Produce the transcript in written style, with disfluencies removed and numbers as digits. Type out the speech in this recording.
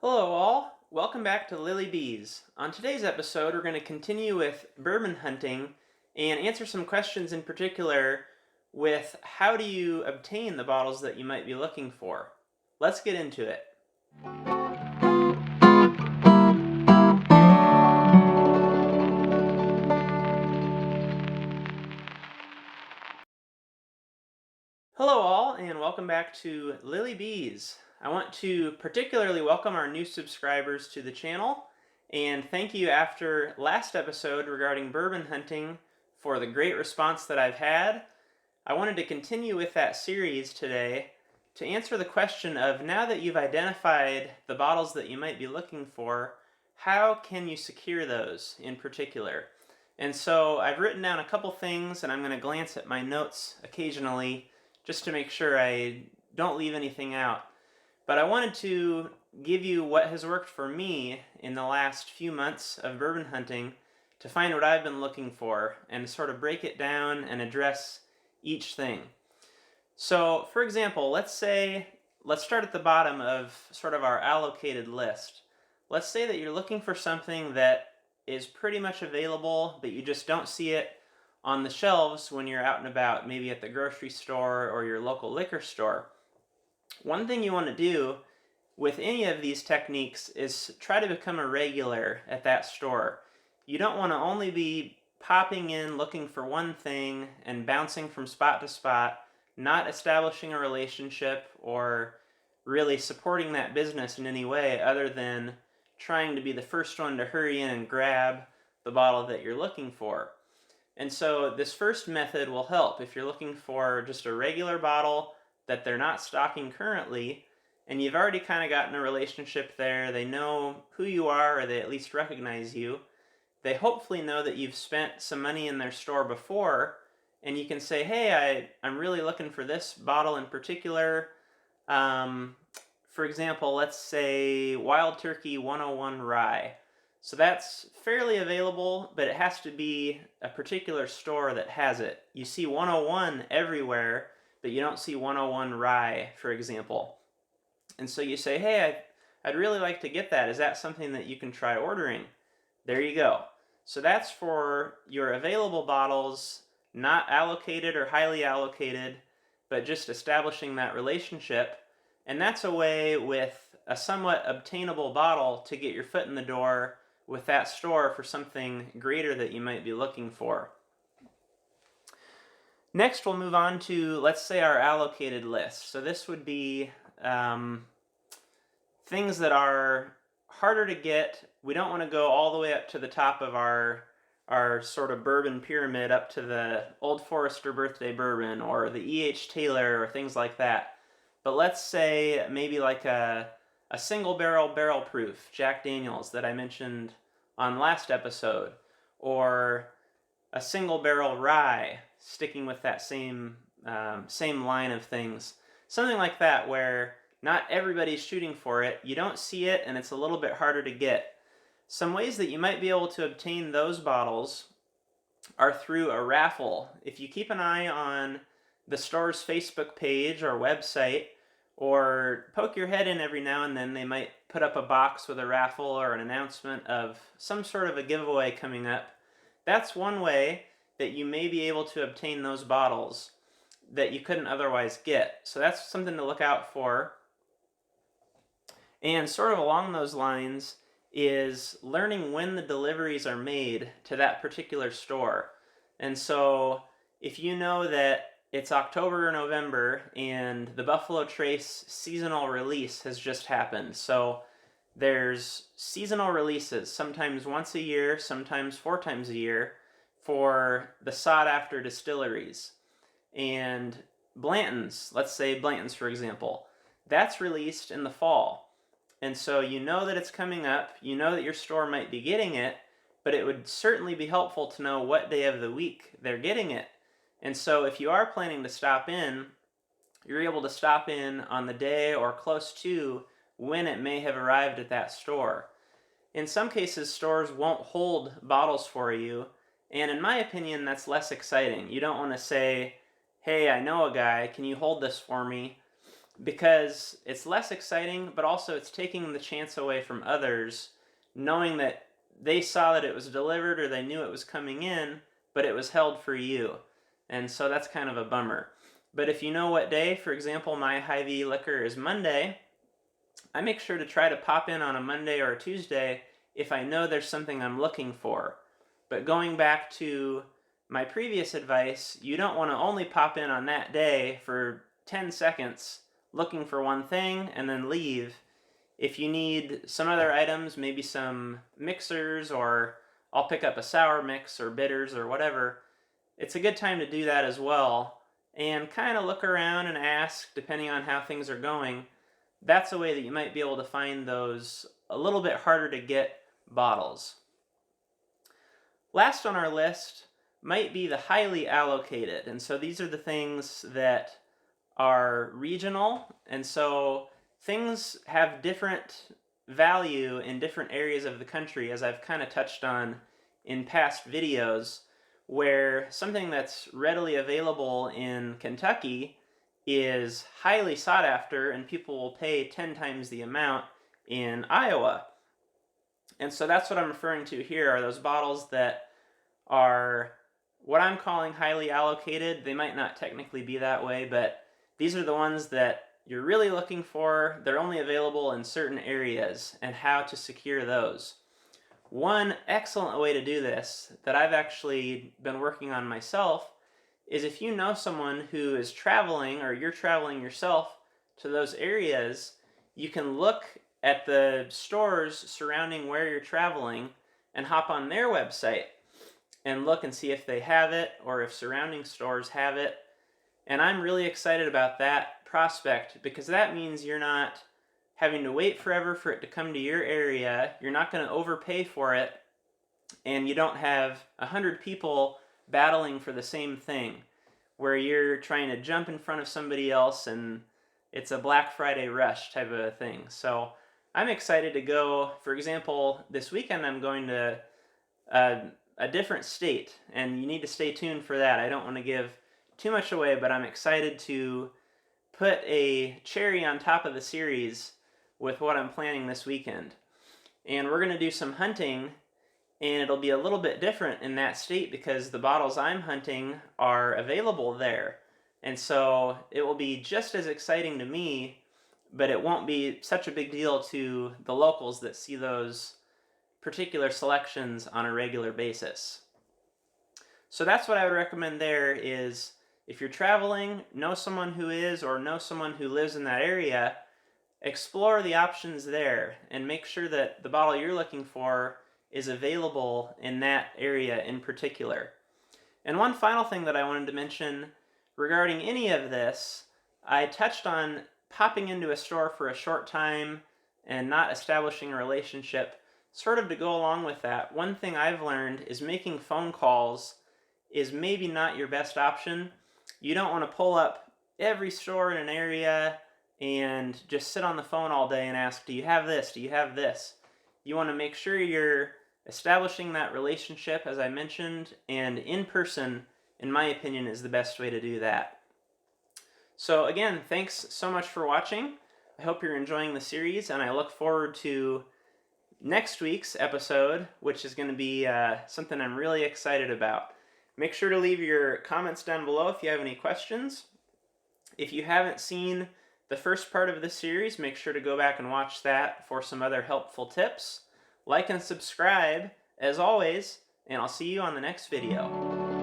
Hello all, welcome back to Lily Bees. On today's episode we're going to continue with bourbon hunting and answer some questions in particular with how do you obtain the bottles that you might be looking for. Let's get into it. Hello all and welcome back to Lily Bees. I want to particularly welcome our new subscribers to the channel and thank you after last episode regarding bourbon hunting for the great response that I've had. I wanted to continue with that series today to answer the question of, now that you've identified the bottles that you might be looking for, how can you secure those in particular? And so I've written down a couple things and I'm going to glance at my notes occasionally just to make sure I don't leave anything out. But I wanted to give you what has worked for me in the last few months of bourbon hunting to find what I've been looking for and sort of break it down and address each thing. So, for example, let's start at the bottom of sort of our allocated list. Let's say that you're looking for something that is pretty much available, but you just don't see it on the shelves when you're out and about, maybe at the grocery store or your local liquor store. One thing you want to do with any of these techniques is try to become a regular at that store. You don't want to only be popping in looking for one thing and bouncing from spot to spot, not establishing a relationship or really supporting that business in any way other than trying to be the first one to hurry in and grab the bottle that you're looking for. And so this first method will help if you're looking for just a regular bottle that they're not stocking currently, and you've already kind of gotten a relationship there. They know who you are, or they at least recognize you. They hopefully know that you've spent some money in their store before, and you can say, hey, I'm really looking for this bottle in particular. For example, let's say Wild Turkey 101 Rye. So that's fairly available, but it has to be a particular store that has it. You see 101 everywhere, but you don't see 101 Rye, for example. And so you say, hey, I'd really like to get that. Is that something that you can try ordering? There you go. So that's for your available bottles, not allocated or highly allocated, but just establishing that relationship. And that's a way with a somewhat obtainable bottle to get your foot in the door with that store for something greater that you might be looking for. Next, we'll move on to, let's say, our allocated list. So this would be things that are harder to get. We don't want to go all the way up to the top of our sort of bourbon pyramid, up to the Old Forester Birthday Bourbon or the E.H. Taylor or things like that. But let's say maybe like a single barrel proof Jack Daniels that I mentioned on last episode, or a single barrel rye, sticking with that same line of things. Something like that where not everybody's shooting for it, you don't see it, and it's a little bit harder to get. Some ways that you might be able to obtain those bottles are through a raffle. If you keep an eye on the store's Facebook page or website, or poke your head in every now and then, they might put up a box with a raffle or an announcement of some sort of a giveaway coming up. That's one way that you may be able to obtain those bottles that you couldn't otherwise get. So that's something to look out for. And sort of along those lines is learning when the deliveries are made to that particular store. And so if you know that it's October or November and the Buffalo Trace seasonal release has just happened, so there's seasonal releases, sometimes once a year, sometimes 4 times a year, for the sought-after distilleries. And Blanton's, let's say Blanton's for example, that's released in the fall. And so you know that it's coming up, you know that your store might be getting it, but it would certainly be helpful to know what day of the week they're getting it. And so if you are planning to stop in, you're able to stop in on the day or close to when it may have arrived at that store. In some cases, stores won't hold bottles for you, and in my opinion, that's less exciting. You don't want to say, hey, I know a guy, can you hold this for me? because it's less exciting, but also it's taking the chance away from others, knowing that they saw that it was delivered or they knew it was coming in, but it was held for you. And so that's kind of a bummer. But if you know what day, for example, my Hy-Vee liquor is Monday, I make sure to try to pop in on a Monday or a Tuesday if I know there's something I'm looking for. But going back to my previous advice, you don't want to only pop in on that day for 10 seconds looking for one thing and then leave. If you need some other items, maybe some mixers, or I'll pick up a sour mix or bitters or whatever, it's a good time to do that as well, and kind of look around and ask, depending on how things are going. That's a way that you might be able to find those a little bit harder to get bottles. Last on our list might be the highly allocated, and so these are the things that are regional, and so things have different value in different areas of the country, as I've kind of touched on in past videos, where something that's readily available in Kentucky is highly sought after and people will pay 10 times the amount in Iowa. And so that's what I'm referring to here, are those bottles that are what I'm calling highly allocated. They might not technically be that way, but these are the ones that you're really looking for. They're only available in certain areas, and how to secure those. One excellent way to do this that I've actually been working on myself is if you know someone who is traveling, or you're traveling yourself to those areas, you can look at the stores surrounding where you're traveling and hop on their website and look and see if they have it or if surrounding stores have it. And I'm really excited about that prospect, because that means you're not having to wait forever for it to come to your area, you're not going to overpay for it, and you don't have 100 people battling for the same thing, where you're trying to jump in front of somebody else and it's a Black Friday rush type of a thing. So I'm excited to go. For example, this weekend I'm going to a different state, and you need to stay tuned for that. I don't want to give too much away, but I'm excited to put a cherry on top of the series with what I'm planning this weekend. And we're going to do some hunting, and it'll be a little bit different in that state because the bottles I'm hunting are available there. And so it will be just as exciting to me, but it won't be such a big deal to the locals that see those particular selections on a regular basis. So that's what I would recommend there, is if you're traveling, know someone who is, or know someone who lives in that area, explore the options there and make sure that the bottle you're looking for is available in that area in particular. And one final thing that I wanted to mention regarding any of this, I touched on popping into a store for a short time and not establishing a relationship. Sort of to go along with that, one thing I've learned is making phone calls is maybe not your best option. You don't want to pull up every store in an area and just sit on the phone all day and ask, do you have this? Do you have this? You want to make sure you're establishing that relationship, as I mentioned, and in person, in my opinion, is the best way to do that. So again, thanks so much for watching. I hope you're enjoying the series, and I look forward to next week's episode, which is going to be something I'm really excited about. Make sure to leave your comments down below if you have any questions. If you haven't seen the first part of this series, make sure to go back and watch that for some other helpful tips. Like and subscribe, as always, and I'll see you on the next video.